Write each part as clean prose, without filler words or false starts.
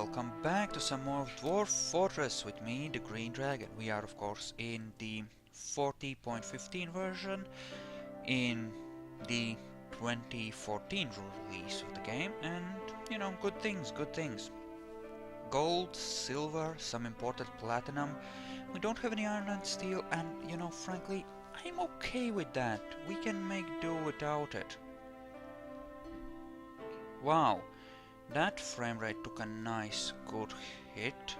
welcome back to some more Dwarf Fortress with me, the Green Dragon. We are of course in the 40.15 version, in the 2014 release of the game, and you know, good things. Gold, silver, some imported platinum. We don't have any iron and steel, and you know, frankly, I'm okay with that. We can make do without it. Wow. That frame rate took a nice good hit.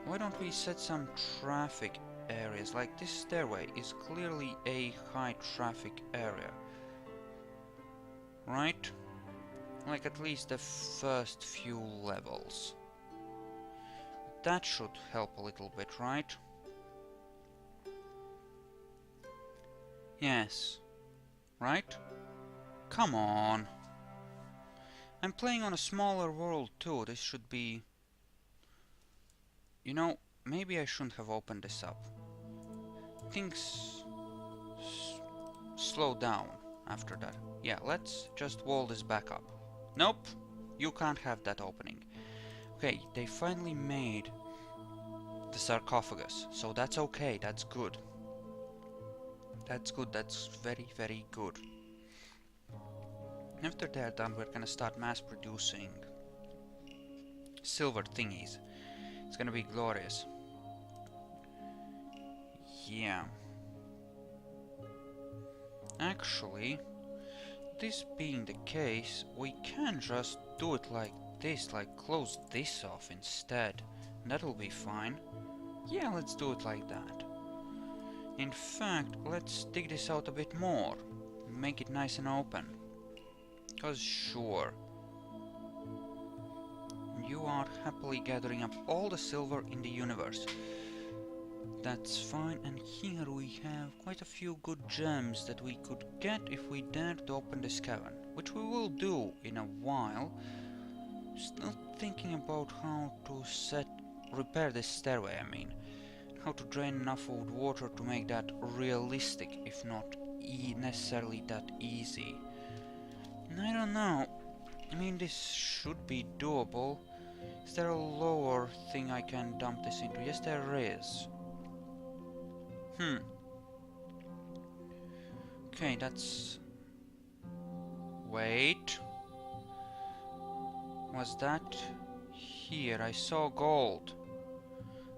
Why don't we set some traffic areas? Like this stairway is clearly a high traffic area, right? Like at least the first few levels. That should help a little bit, right? Yes. Right? Come on. I'm playing on a smaller world too. This should be... You know, maybe I shouldn't have opened this up. Things slow down after that. Yeah, let's just wall this back up. Nope, you can't have that opening. Okay, they finally made the sarcophagus, so that's okay, that's good. That's good, that's very, very good. After they're done, we're gonna start mass producing silver thingies. It's gonna be glorious. Yeah. Actually, this being the case, we can just do it like this, like close this off instead. That'll be fine. Yeah, let's do it like that. In fact, let's dig this out a bit more. Make it nice and open. Cause sure, you are happily gathering up all the silver in the universe. That's fine, and here we have quite a few good gems that we could get if we dared to open this cavern, which we will do in a while. Still thinking about how to repair this stairway, I mean. How to drain enough of water to make that realistic, if not necessarily that easy. I don't know. I mean, this should be doable. Is there a lower thing I can dump this into? Yes, there is. Okay, that's... Wait. Was that here? I saw gold.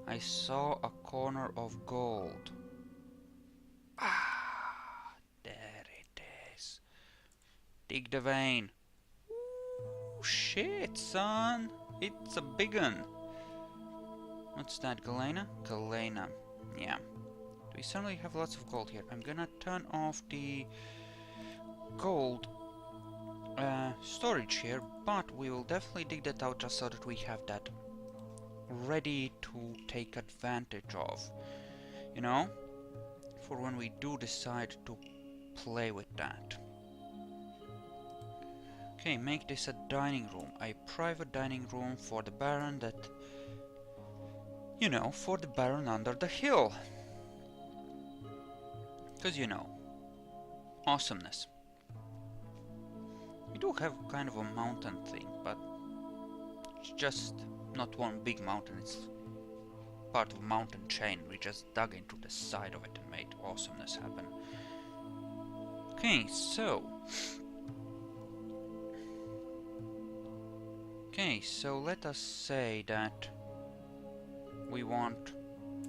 I saw a corner of gold. Ah, there it is. Dig the vein. Ooh, shit, son. It's a big one. What's that, Galena? Galena. Yeah. We certainly have lots of gold here. I'm gonna turn off the gold storage here, but we will definitely dig that out just so that we have that ready to take advantage of. You know? For when we do decide to play with that. Okay, make this a dining room. A private dining room for the Baron that... You know, for the Baron under the hill. Because, you know, awesomeness. We do have kind of a mountain thing, but it's just not one big mountain, it's part of a mountain chain. We just dug into the side of it and made awesomeness happen. Okay, so... Okay, so let us say that we want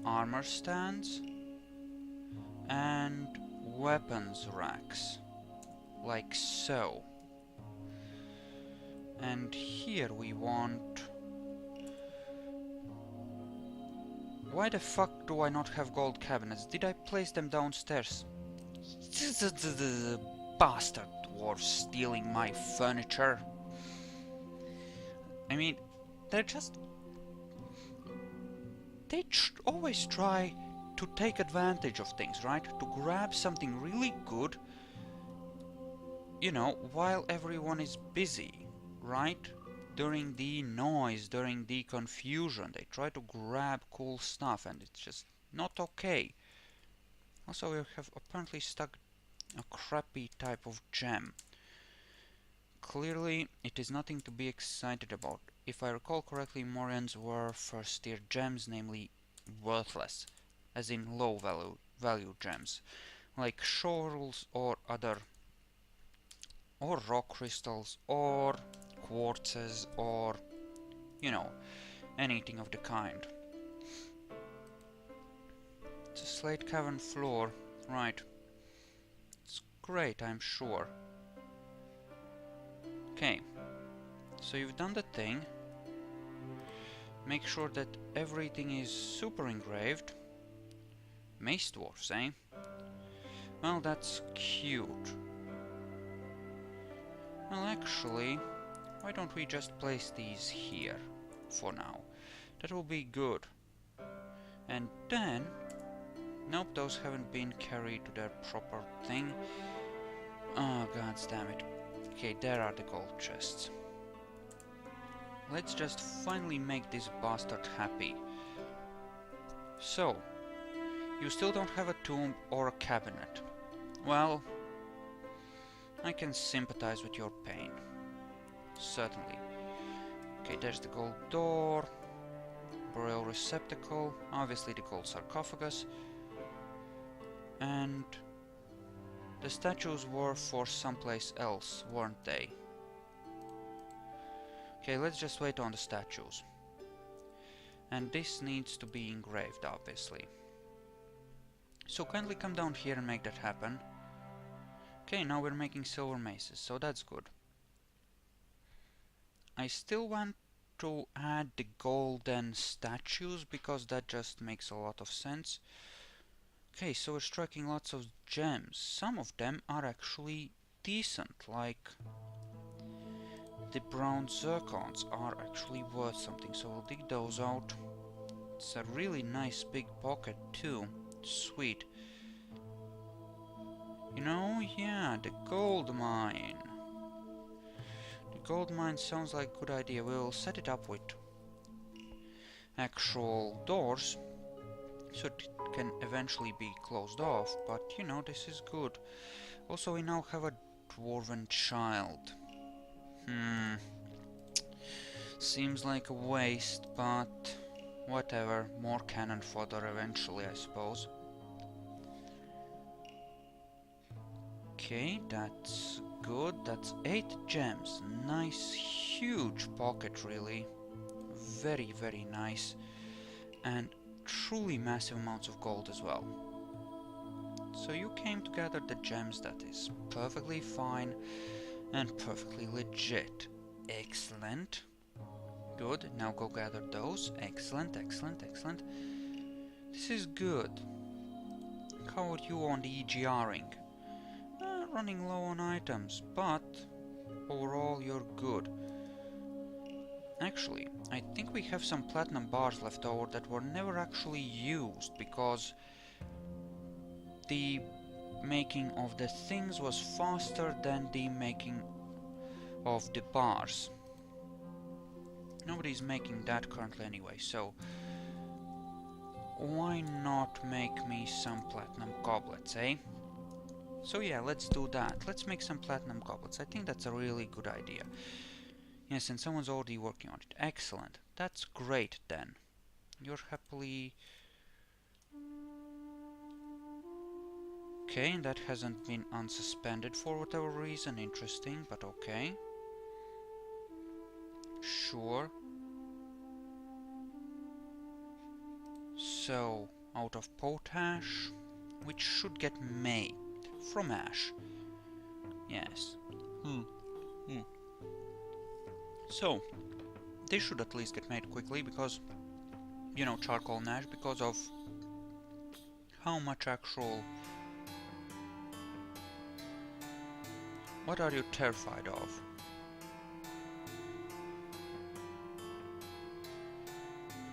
armor stands and weapons racks, like so. And here we want... Why the fuck do I not have gold cabinets? Did I place them downstairs? Bastard dwarves stealing my furniture. I mean, they're just... They always try to take advantage of things, right? To grab something really good, you know, while everyone is busy, right? During the noise, during the confusion, they try to grab cool stuff, and it's just not okay. Also, we have apparently stuck a crappy type of gem. clearly it is nothing to be excited about. If I recall correctly, Morians were first tier gems, namely worthless, as in low value gems, like shovels or rock crystals or quartzes or, you know, anything of the kind. It's a slate cavern floor, right. It's great, I'm sure. Okay, so you've done the thing. Make sure that everything is super engraved. Mace dwarfs, eh? Well, that's cute. Well, actually, why don't we just place these here for now? That will be good. And then... Nope, those haven't been carried to their proper thing. Oh, god damn it. Okay, there are the gold chests. Let's just finally make this bastard happy. So, you still don't have a tomb or a cabinet. Well, I can sympathize with your pain. Certainly. Okay, there's the gold door. Burial receptacle. Obviously the gold sarcophagus. And the statues were for someplace else, weren't they? Okay, let's just wait on the statues. And this needs to be engraved, obviously. So kindly come down here and make that happen. Okay, now we're making silver maces, so that's good. I still want to add the golden statues, because that just makes a lot of sense. Okay, so we're striking lots of gems. Some of them are actually decent, like the brown zircons are actually worth something, so we'll dig those out. It's a really nice big pocket too. Sweet. You know, yeah, the gold mine. The gold mine sounds like a good idea. We'll set it up with actual doors, so it can eventually be closed off, but you know, this is good. Also, we now have a dwarven child. Seems like a waste, but whatever. More cannon fodder eventually, I suppose. Okay, that's good. That's 8 gems. Nice, huge pocket, really. Very, very nice. And truly massive amounts of gold as well. So you came to gather the gems, that is perfectly fine and perfectly legit. Excellent. Good, now go gather those. Excellent, excellent, excellent. This is good. How are you on the EGRing? Running low on items, but overall you're good. Actually, I think we have some platinum bars left over that were never actually used, because the making of the things was faster than the making of the bars. Nobody's making that currently anyway, so why not make me some platinum goblets, eh? So yeah, let's do that. Let's make some platinum goblets. I think that's a really good idea. Yes, and someone's already working on it. Excellent. That's great then. You're happily... Okay, and that hasn't been unsuspended for whatever reason. Interesting, but okay. Sure. So, out of potash, which should get made from ash. Yes. So, they should at least get made quickly, because, you know, charcoal and ash, because of how much actual... What are you terrified of?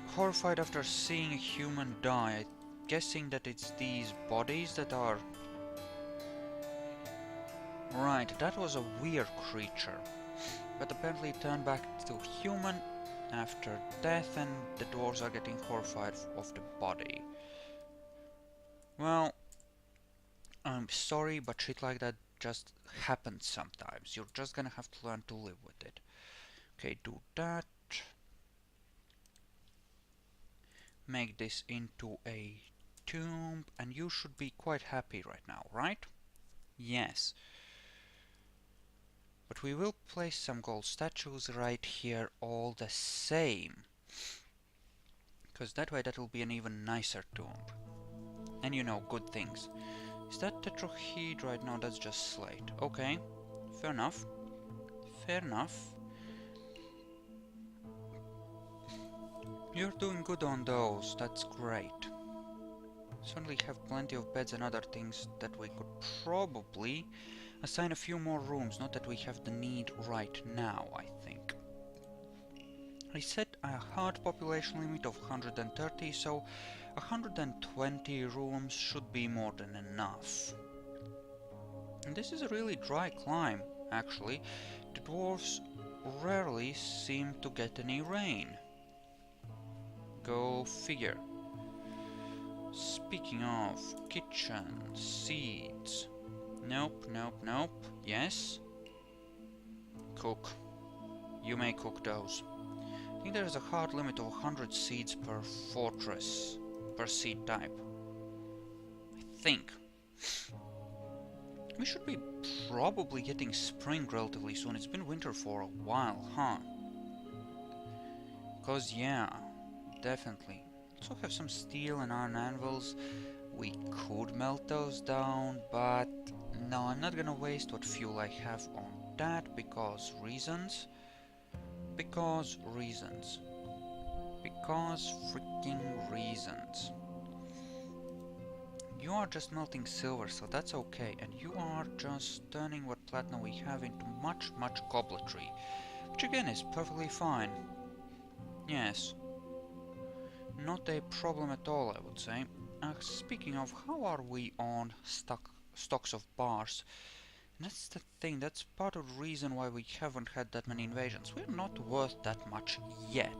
Horrified after seeing a human die. Guessing that it's these bodies that are... Right, that was a weird creature. But apparently it turned back to human after death, and the dwarves are getting horrified of the body. Well, I'm sorry, but shit like that just happens sometimes. You're just gonna have to learn to live with it. Okay, do that. Make this into a tomb, and you should be quite happy right now, right? Yes. But we will place some gold statues right here all the same. Because that way that will be an even nicer tomb. And you know, good things. Is that tetrahedrite? No, that's just slate. Okay, fair enough. Fair enough. You're doing good on those, that's great. Certainly have plenty of beds and other things that we could probably assign a few more rooms, not that we have the need right now, I think. I set a hard population limit of 130, so 120 rooms should be more than enough. And this is a really dry climb, actually. The dwarves rarely seem to get any rain. Go figure. Speaking of kitchen, seeds. Nope, nope, nope. Yes. Cook. You may cook those. I think there is a hard limit of 100 seeds per fortress, per seed type. I think. We should be probably getting spring relatively soon. It's been winter for a while, huh? Because, yeah, definitely. Also have some steel and iron anvils. We could melt those down, but no, I'm not gonna waste what fuel I have on that because reasons. Because reasons. Because freaking reasons. You are just melting silver, so that's okay, and you are just turning what platinum we have into much, much cobbletry, which again is perfectly fine. Yes. Not a problem at all, I would say. Speaking of, how are we on stocks of bars? That's the thing, that's part of the reason why we haven't had that many invasions. We're not worth that much yet.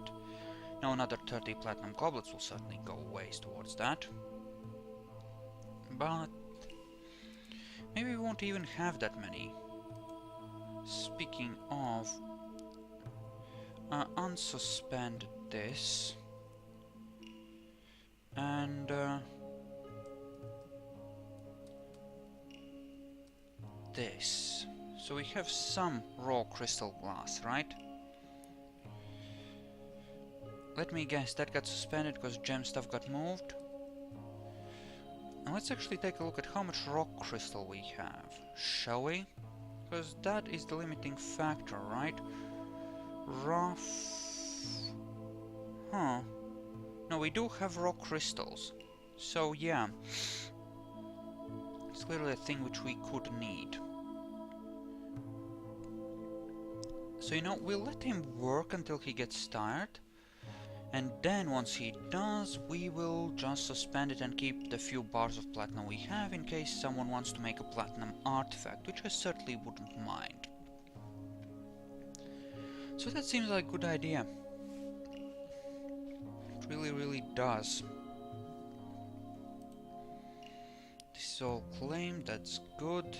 Now another 30 platinum goblets will certainly go ways towards that. But maybe we won't even have that many. Speaking of, unsuspend this. And this. So we have some raw crystal glass, right? Let me guess, that got suspended because gem stuff got moved. And let's actually take a look at how much rock crystal we have, shall we? Because that is the limiting factor, right? Rough... Huh. No, we do have rock crystals. So yeah. It's clearly a thing which we could need. So you know, we'll let him work until he gets tired. And then once he does, we will just suspend it and keep the few bars of platinum we have in case someone wants to make a platinum artifact, which I certainly wouldn't mind. So that seems like a good idea. It really, really does. This is all claimed, that's good.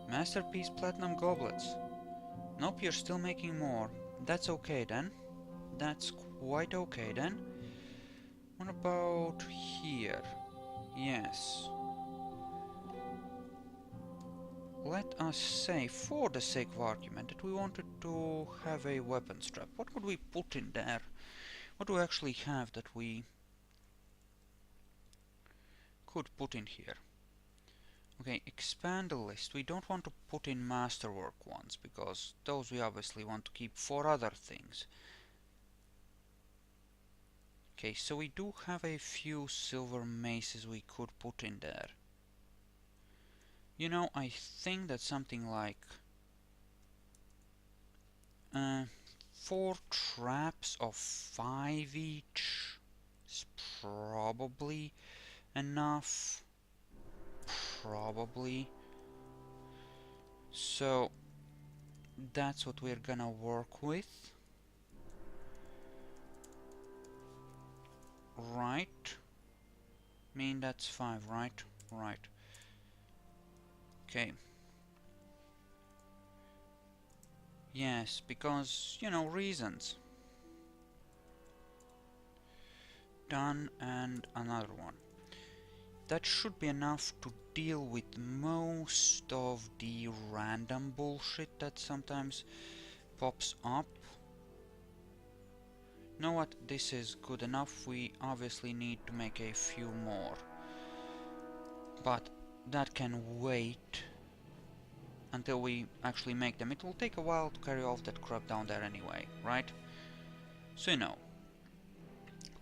Masterpiece platinum goblets. Nope, you're still making more. That's okay then. That's quite okay then. What about here? Yes. Let us say, for the sake of argument, that we wanted to have a weapon strap. What could we put in there? What do we actually have that we could put in here? Okay, expand the list. We don't want to put in masterwork ones, because those we obviously want to keep for other things. Okay, so we do have a few silver maces we could put in there. You know, I think that something like 4 traps of 5 each is probably enough. Probably. So that's what we're gonna work with. Right. I mean, that's 5, right? Right. Okay. Yes, because, you know, reasons. Done, and another one. That should be enough to deal with most of the random bullshit that sometimes pops up. You know what? This is good enough. We obviously need to make a few more. But that can wait until we actually make them. It will take a while to carry off that crap down there anyway, right? So you know,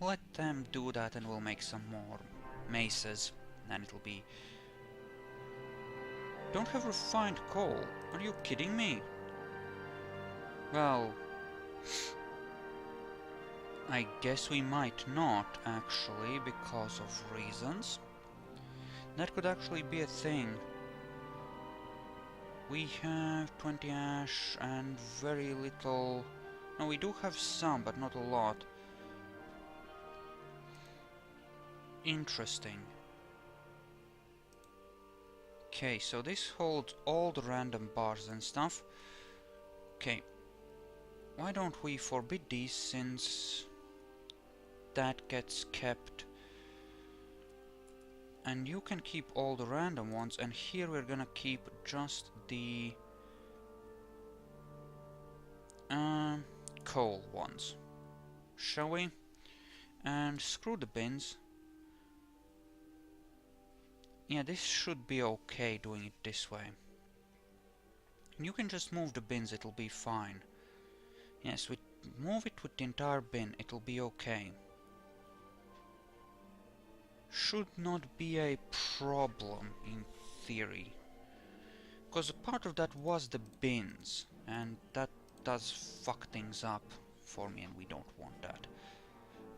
let them do that and we'll make some more maces. Then it'll be... Don't have refined coal? Are you kidding me? Well... I guess we might not, actually, because of reasons. That could actually be a thing. We have 20 ash and very little... No, we do have some, but not a lot. Interesting. Okay, so this holds all the random bars and stuff. Okay. Why don't we forbid these, since that gets kept. And you can keep all the random ones, and here we're gonna keep just the coal ones. Shall we? And screw the bins. Yeah, this should be okay doing it this way. You can just move the bins, it'll be fine. Yes, we move it with the entire bin, it'll be okay. Should not be a problem in theory. Because a part of that was the bins, and that does fuck things up for me, and we don't want that.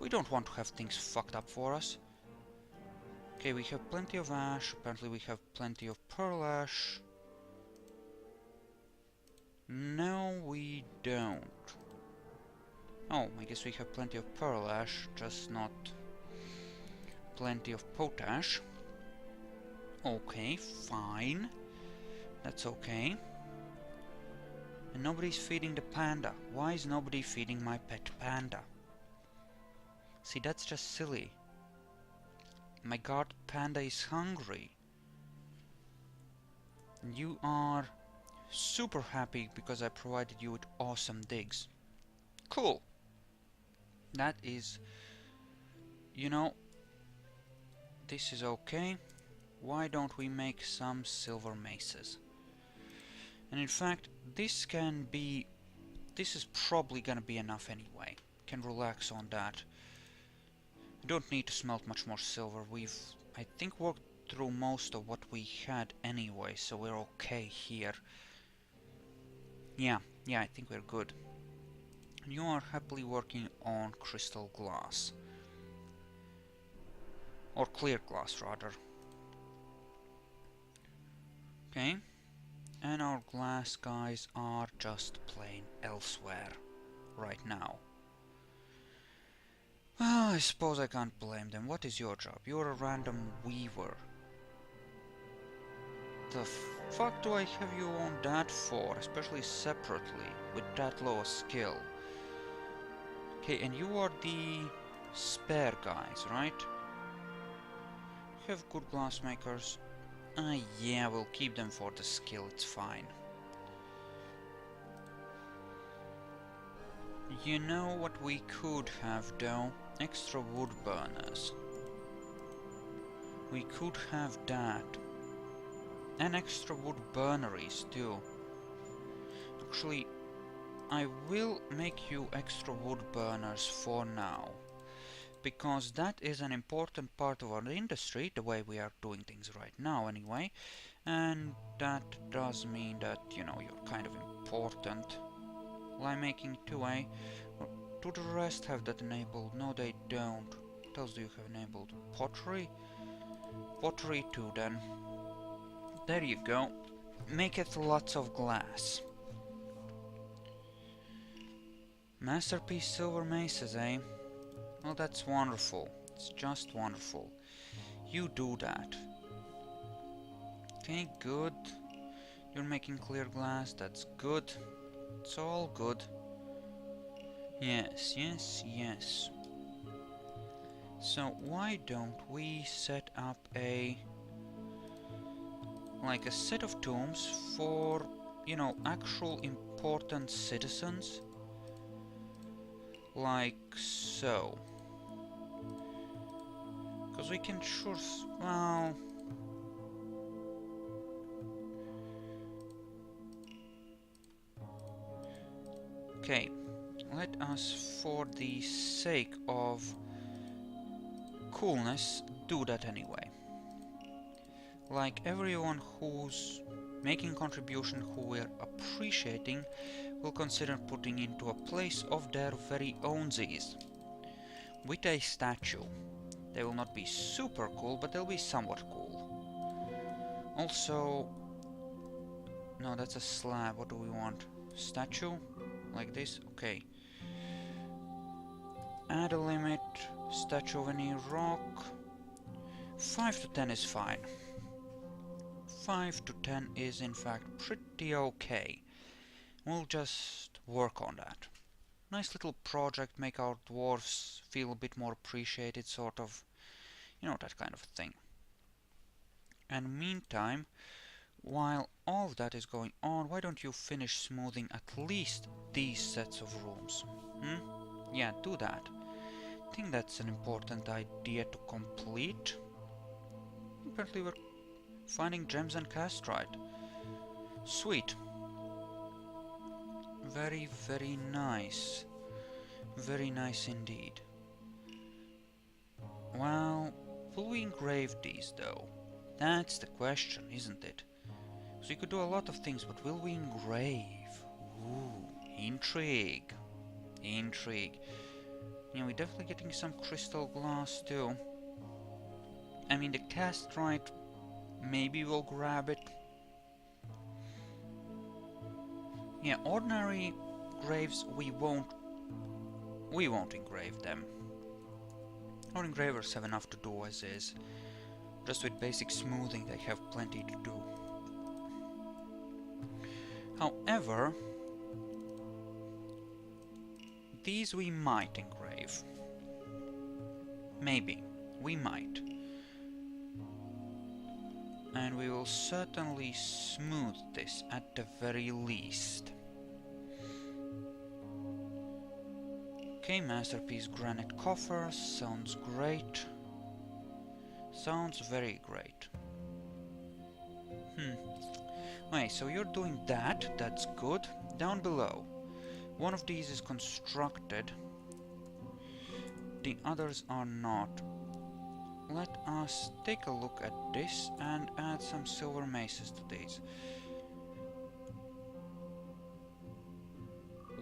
We don't want to have things fucked up for us. Okay, we have plenty of ash, apparently we have plenty of pearl ash. No, we don't. Oh, I guess we have plenty of pearl ash, just not plenty of potash. Okay, fine. That's okay. And nobody's feeding the panda. Why is nobody feeding my pet panda? See, that's just silly. My god, panda is hungry. And you are super happy because I provided you with awesome digs. Cool. That is... You know... This is okay. Why don't we make some silver maces? And in fact, this can be... This is probably gonna be enough anyway. Can relax on that. We don't need to smelt much more silver. We've, I think, worked through most of what we had anyway, so we're okay here. Yeah, I think we're good. And you are happily working on crystal glass. Or clear glass, rather. Okay. And our glass guys are just plain elsewhere right now. Well, I suppose I can't blame them. What is your job? You're a random weaver. The fuck do I have you on that for? Especially separately, with that low a skill. Okay, and you are the spare guys, right? You have good glassmakers. Yeah, we'll keep them for the skill, it's fine. You know what we could have, though? Extra wood burners. We could have that. And extra wood burneries, too. Actually, I will make you extra wood burners for now. Because that is an important part of our industry, the way we are doing things right now anyway. And that does mean that, you know, you're kind of important. Lime making 2A. Do the rest have that enabled? No, they don't. What else do you have enabled? Pottery? Pottery 2 then. There you go. Make it lots of glass. Masterpiece silver maces, eh? Well, that's wonderful. It's just wonderful. You do that. Okay, good. You're making clear glass, that's good. It's all good. Yes, yes, yes. So why don't we set up like a set of tombs for, you know, actual important citizens? Like so. Because we can sure, well... Okay, let us, for the sake of coolness, do that anyway. Like everyone who's making contribution who we're appreciating will consider putting into a place of their very ownsies. With a statue. They will not be super cool, but they'll be somewhat cool. Also... No, that's a slab. What do we want? Statue? Like this? Okay. Add a limit. Statue of any rock. 5 to 10 is fine. 5 to 10 is in fact pretty okay. We'll just work on that. Nice little project, make our dwarves feel a bit more appreciated, sort of. You know, that kind of thing. And meantime, while all of that is going on, why don't you finish smoothing at least these sets of rooms? Yeah, do that. I think that's an important idea to complete. Apparently we're finding gems and castrite. Sweet. Very, very nice. Very nice indeed. Well, will we engrave these though? That's the question, isn't it? So you could do a lot of things, but will we engrave? Ooh, intrigue. Intrigue. Yeah, we're definitely getting some crystal glass too. I mean, the castrite, maybe we'll grab it. Yeah, ordinary graves we won't engrave them. Our engravers have enough to do as is. Just with basic smoothing they have plenty to do. However, these we might engrave. Maybe. We might. And we will certainly smooth this at the very least. Okay, masterpiece granite coffer. Sounds great. Sounds very great. Okay, so you're doing that. That's good. Down below. One of these is constructed. The others are not. Let us take a look at this and add some silver maces to these.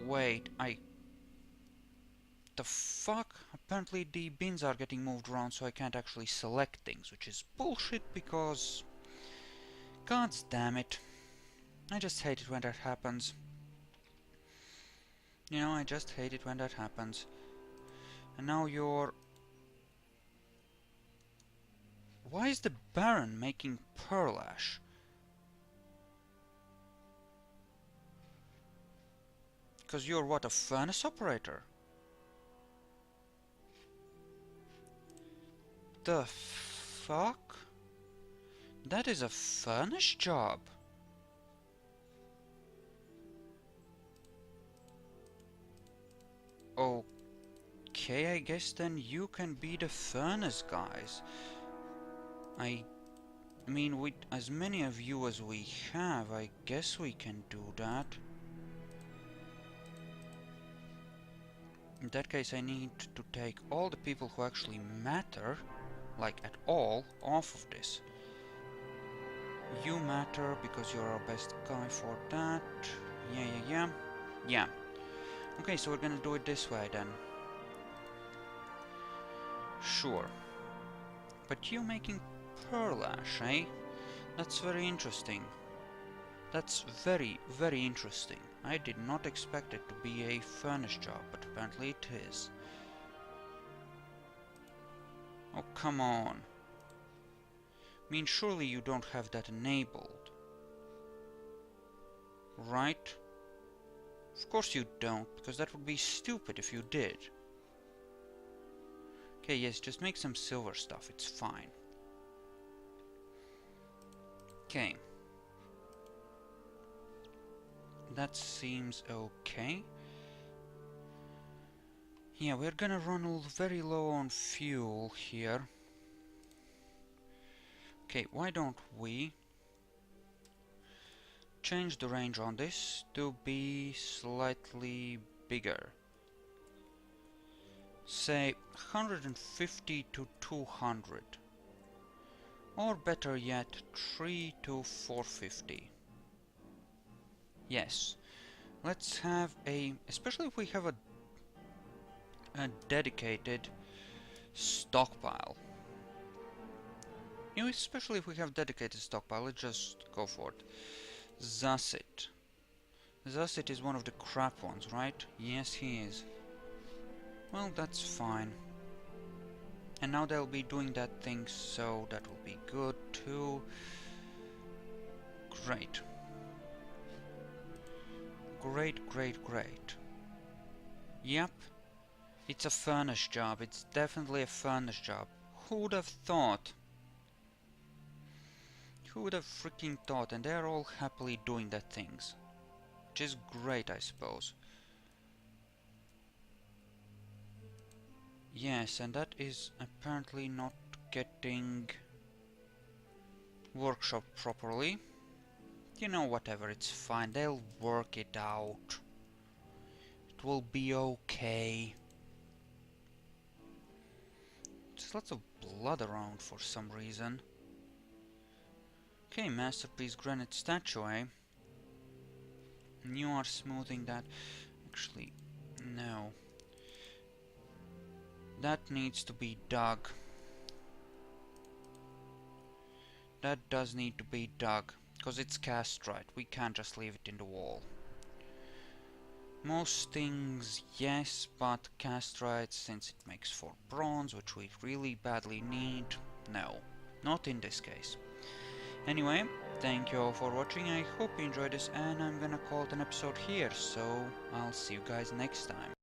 Wait, the fuck? Apparently the bins are getting moved around so I can't actually select things, which is bullshit because... God damn it. I just hate it when that happens. You know, I just hate it when that happens. And now you're... Why is the Baron making pearl ash? Because you're what, a furnace operator? The fuck? That is a furnace job. Okay, I guess then you can be the furnace guys. I mean, with as many of you as we have, I guess we can do that. In that case, I need to take all the people who actually matter, like at all, off of this. You matter because you're our best guy for that. Yeah. Okay, so we're gonna do it this way then. Sure. But you making pearl ash, eh? That's very interesting. That's very, very interesting. I did not expect it to be a furnace job, but apparently it is. Oh, come on. I mean, surely you don't have that enabled. Right? Of course you don't, because that would be stupid if you did. Okay, yes, just make some silver stuff, it's fine. Okay. That seems okay. Yeah, we're gonna run very low on fuel here. Okay, why don't we change the range on this to be slightly bigger. Say 150 to 200. Or better yet, 3 to 450. Yes. Let's have especially if we have a dedicated stockpile. You know, especially if we have dedicated stockpile, let's just go for it. Zassit. Zassit is one of the crap ones, right? Yes, he is. Well, that's fine. And now they'll be doing that thing, so that will be good too. Great. Great, great, great. Yep. It's a furnace job. It's definitely a furnace job. Who would have thought? Who would have freaking thought? And they're all happily doing their things. Which is great, I suppose. Yes, and that is apparently not getting workshop properly. You know, whatever, it's fine. They'll work it out. It will be okay. There's lots of blood around for some reason. Okay, masterpiece granite statue, eh? And you are smoothing that. Actually, no. That needs to be dug. That does need to be dug. Because it's castrite. We can't just leave it in the wall. Most things, yes, but castrite, since it makes for bronze, which we really badly need, no. Not in this case. Anyway, thank you all for watching. I hope you enjoyed this, and I'm gonna call it an episode here, so I'll see you guys next time.